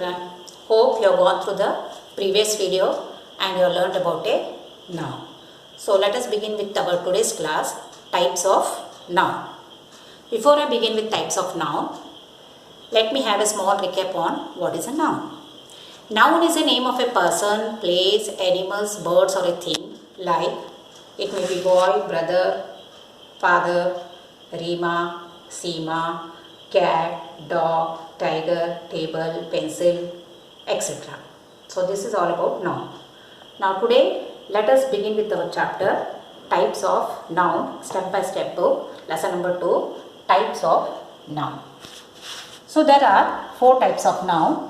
children. Hope you have gone through the previous video and you have learned about a noun. So let us begin with our today's class, types of noun. Before I begin with types of noun, let me have a small recap on what is a noun. Noun is a name of a person, place, animals, birds or a thing, like it may be boy, brother, father, Rima, Seema, cat, dog, tiger, table, pencil, etc. So this is all about noun. Now today let us begin with our chapter types of noun, step by step book, lesson number 2, types of noun. So there are 4 types of noun.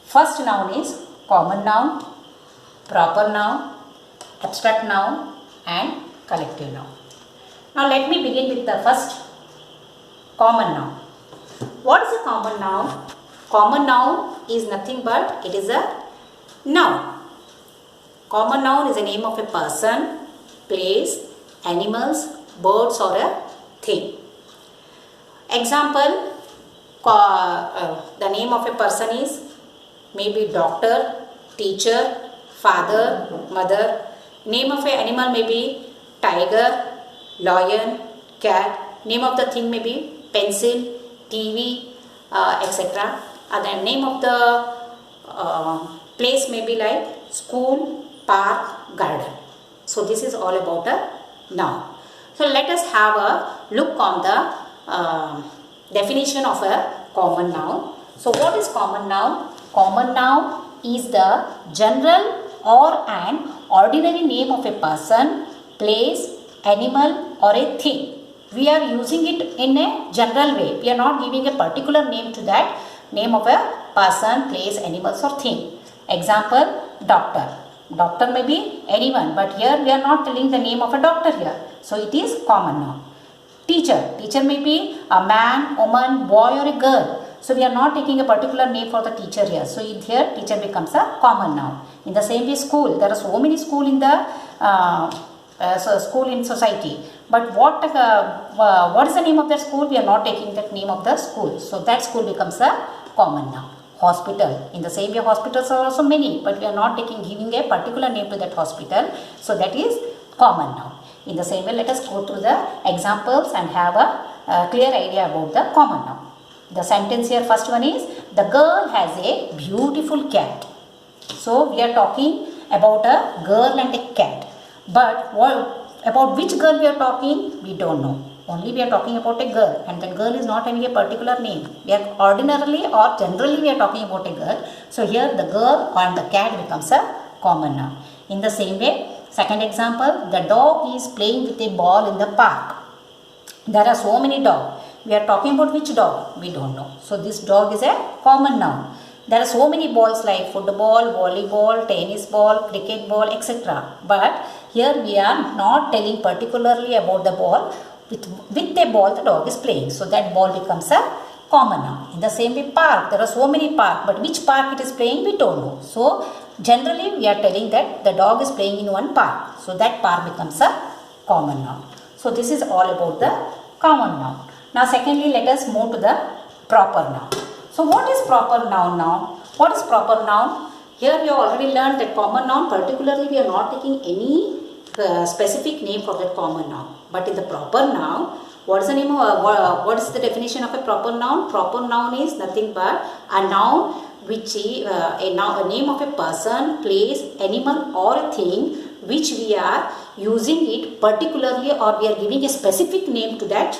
First noun is common noun, proper noun, abstract noun and collective noun. Now let me begin with the first common noun. What is a common noun? Common noun is nothing but it is a noun. Common noun is a name of a person, place, animals, birds or a thing. Example, the name of a person is maybe doctor, teacher, father, mother. Name of an animal may be tiger, lion, cat. Name of the thing may be pencil, TV, etc. And the name of the place may be like school, park, garden. So this is all about a noun. So let us have a look on the definition of a common noun. So what is common noun? Common noun is the general or an ordinary name of a person, place, animal or a thing. We are using it in a general way. We are not giving a particular name to that name of a person, place, animals or thing. Example, doctor. Doctor may be anyone, but here we are not telling the name of a doctor here. So it is common noun. Teacher. Teacher may be a man, woman, boy or a girl. So we are not taking a particular name for the teacher here. So here teacher becomes a common noun. In the same way, school. There are so many schools in the school in society. But what is the name of that school? We are not taking that name of the school. So that school becomes a common noun. Hospital. In the same way, hospitals are also many, but we are not giving a particular name to that hospital. So that is common noun. In the same way, let us go through the examples and have a clear idea about the common noun. The sentence here, first one is, the girl has a beautiful cat. So we are talking about a girl and a cat. But about which girl we are talking, we don't know. Only we are talking about a girl, and that girl is not having a particular name. We are ordinarily or generally we are talking about a girl. So here the girl and the cat becomes a common noun. In the same way, second example, the dog is playing with a ball in the park. There are so many dogs. We are talking about which dog? We don't know. So this dog is a common noun. There are so many balls like football, volleyball, tennis ball, cricket ball, etc. But here we are not telling particularly about the ball. With a ball the dog is playing. So that ball becomes a common noun. In the same way, park. There are so many parks. But which park it is playing, we don't know. So generally we are telling that the dog is playing in one park. So that park becomes a common noun. So this is all about the common noun. Now secondly, let us move to the proper noun. So what is proper noun now? What is proper noun? Here we have already learned that common noun, particularly we are not taking any specific name for that common noun. But in the proper noun, what is the name of, what is the definition of a proper noun? Proper noun is nothing but a noun which is a name of a person, place, animal or a thing which we are using it particularly, or we are giving a specific name to that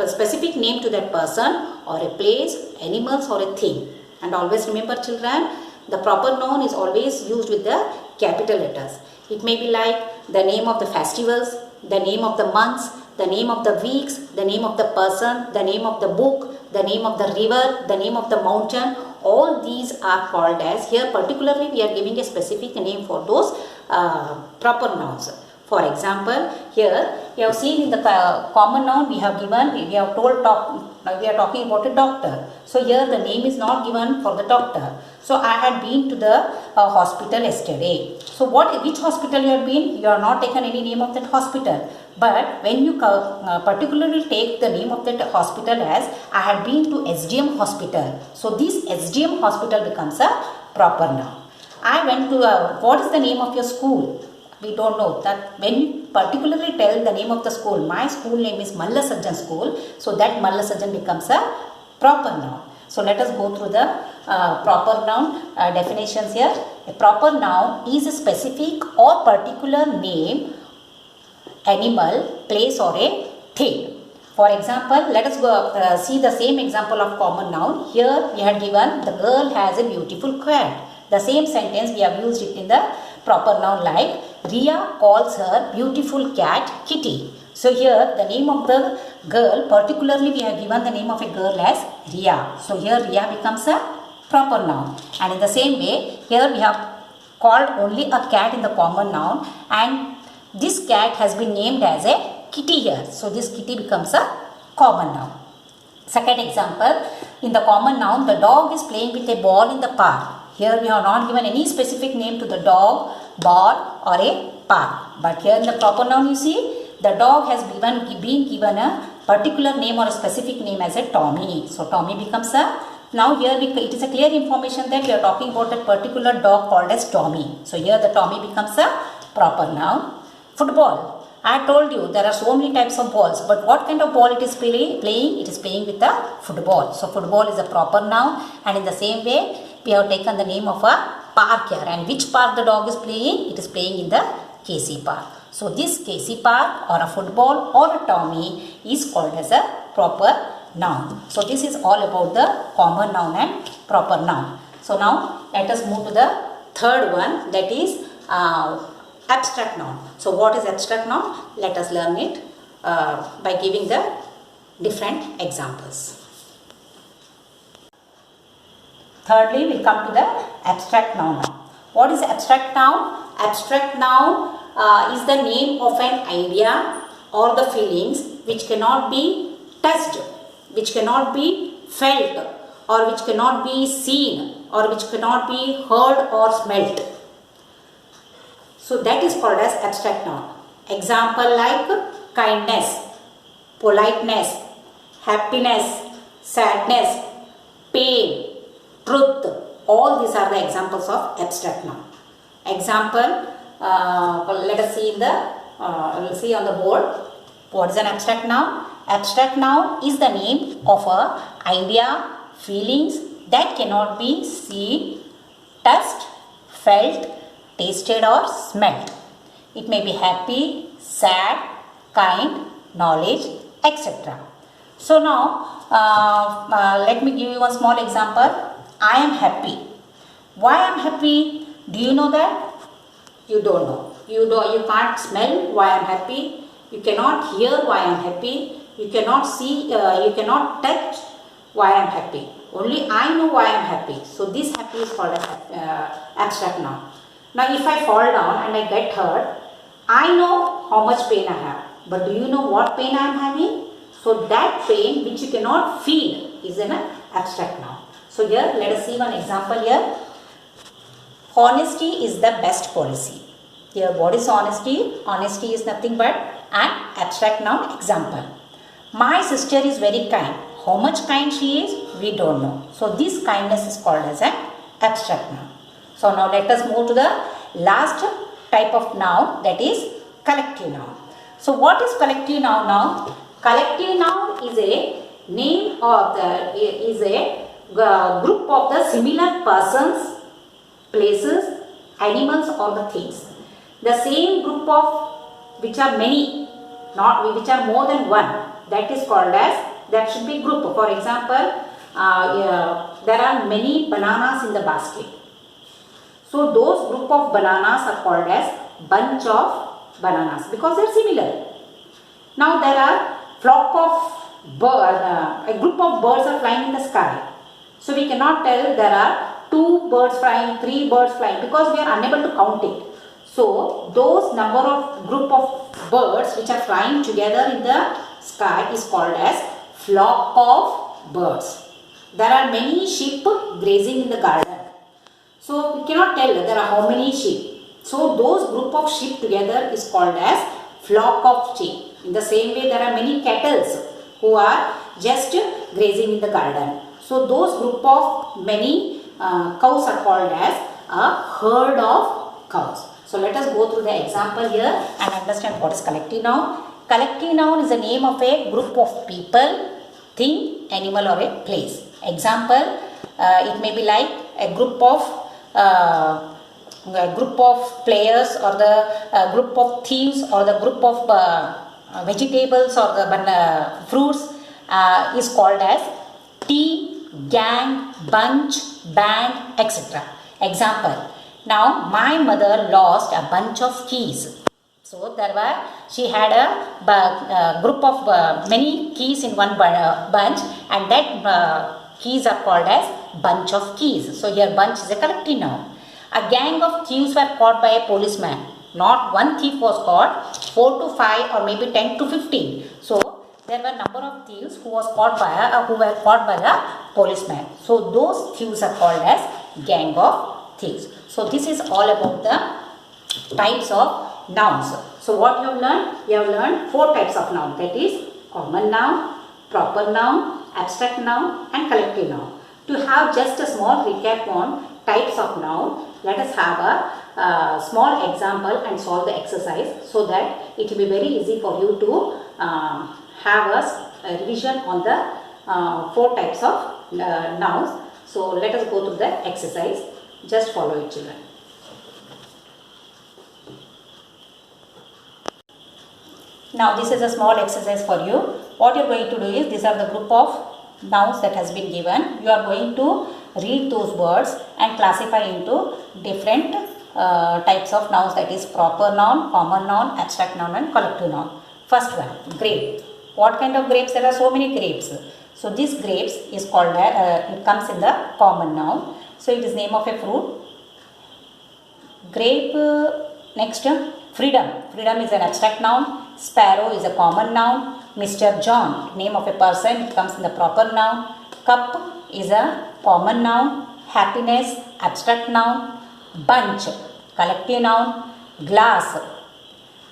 specific name to that person or a place, animals or a thing. And always remember children, the proper noun is always used with the capital letters. It may be like the name of the festivals, the name of the months, the name of the weeks, the name of the person, the name of the book, the name of the river, the name of the mountain. All these are called as, here particularly we are giving a specific name for those proper nouns. For example, here you have seen in the common noun we have given, we have told we are talking about a doctor. So here the name is not given for the doctor. So I had been to the hospital yesterday. So which hospital you have been? You have not taken any name of that hospital. But when you particularly take the name of that hospital as I had been to SDM hospital. So this SDM hospital becomes a proper noun. I went to what is the name of your school? We don't know that. When you particularly tell the name of the school, my school name is Malla Sajjan School, so that Malla Sajjan becomes a proper noun. So let us go through the proper noun definitions here. A proper noun is a specific or particular name, animal, place or a thing. For example, let us go see the same example of common noun. Here we had given the girl has a beautiful cat. The same sentence we have used it in the proper noun like Ria calls her beautiful cat Kitty. So here the name of the girl, particularly we have given the name of a girl as Ria. So here Ria becomes a proper noun. And in the same way, here we have called only a cat in the common noun, and this cat has been named as a kitty here. So this kitty becomes a common noun. Second example, in the common noun, the dog is playing with a ball in the park. Here we have not given any specific name to the dog, ball or a park. But here in the proper noun you see, the dog has been given a particular name or a specific name as a Tommy. So Tommy becomes a, now here it is a clear information that we are talking about that particular dog called as Tommy. So here the Tommy becomes a proper noun. Football. I told you there are so many types of balls, but what kind of ball it is playing? It is playing with a football. So football is a proper noun, and in the same way we have taken the name of a park here. And which park the dog is playing? It is playing in the KC Park. So this KC Park or a football or a Tommy is called as a proper noun. So this is all about the common noun and proper noun. So now let us move to the third one, that is abstract noun. So what is abstract noun? Let us learn it by giving the different examples. Thirdly, we come to the abstract noun. What is abstract noun? Abstract noun is the name of an idea or the feelings which cannot be touched, which cannot be felt, or which cannot be seen, or which cannot be heard or smelt. So that is called as abstract noun. Example like kindness, politeness, happiness, sadness, pain, truth. All these are the examples of abstract noun. Example, let us see in the we'll see on the board. What is an abstract noun? Abstract noun is the name of a idea, feelings that cannot be seen, touched, felt, tasted or smelt. It may be happy, sad, kind, knowledge, etc. So now let me give you one small example. I am happy. Why I am happy? Do you know that? You don't know. You can't smell why I am happy. You cannot hear why I am happy. You cannot see, you cannot touch why I am happy. Only I know why I am happy. So this happy is called as abstract noun. Now if I fall down and I get hurt, I know how much pain I have. But do you know what pain I am having? So that pain which you cannot feel is an abstract noun. So here let us see one example here. Honesty is the best policy. Here what is honesty? Honesty is nothing but an abstract noun. Example. My sister is very kind. How much kind she is? We don't know. So this kindness is called as an abstract noun. So now let us move to the last type of noun, that is collective noun. So what is collective noun now? Collective noun is a name of group of the similar persons, places, animals or the things. The same group of which are many, not which are more than one, that is called as, that should be group. For example, there are many bananas in the basket. So those group of bananas are called as bunch of bananas because they are similar. Now there are flock of birds, a group of birds are flying in the sky. So we cannot tell there are 2 birds flying, 3 birds flying because we are unable to count it. So those number of group of birds which are flying together in the sky is called as flock of birds. There are many sheep grazing in the garden. So we cannot tell there are how many sheep. So those group of sheep together is called as flock of sheep. In the same way, there are many cattle who are just grazing in the garden. So those group of many cows are called as a herd of cows. So let us go through the example here and understand what is collective noun. Collective noun is the name of a group of people, thing, animal or a place. Example, it may be like a group of players or the group of thieves or the group of vegetables or the fruits is called as team, gang, bunch, band, etc. Example, now my mother lost a bunch of keys. So she had a group of many keys in one bunch, and that keys are called as bunch of keys. So here bunch is a collective noun. A gang of thieves were caught by a policeman. Not one thief was caught, 4 to 5 or maybe 10 to 15. So there were number of thieves who were caught by a policeman. So those thieves are called as gang of thieves. So this is all about the types of nouns. So what you have learned? You have learned 4 types of noun, that is common noun, proper noun, abstract noun and collective noun. To have just a small recap on types of noun, let us have a small example and solve the exercise so that it will be very easy for you to have a revision on the 4 types of nouns. So let us go through the exercise. Just follow it, children. Now this is a small exercise for you. What you are going to do is, these are the group of nouns that has been given. You are going to read those words and classify into different types of nouns, that is proper noun, common noun, abstract noun and collective noun. First one, grape. What kind of grapes? There are so many grapes. So this grapes is called, it comes in the common noun. So it is name of a fruit. Grape, next, freedom. Freedom is an abstract noun. Sparrow is a common noun. Mr. John, name of a person, it comes in the proper noun. Cup is a common noun. Happiness, abstract noun. Bunch, collective noun. Glass,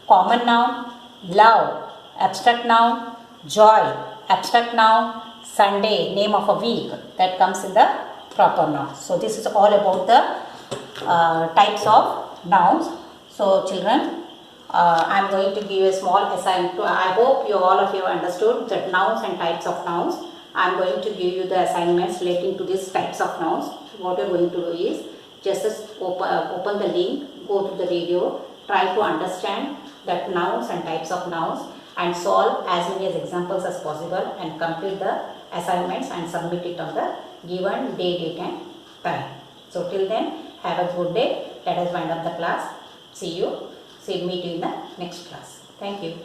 common noun. Love, abstract noun. Joy, abstract noun. Sunday, name of a week, that comes in the proper noun. So this is all about the types of nouns. So children, I am going to give a small assignment. I hope all of you have understood that nouns and types of nouns. I am going to give you the assignments relating to these types of nouns. What you are going to do is just open the link, go to the video, try to understand that nouns and types of nouns and solve as many as examples as possible and complete the assignments and submit it on the given day, date and time. So till then, have a good day. Let us wind up the class. See you. Meet you in the next class. Thank you.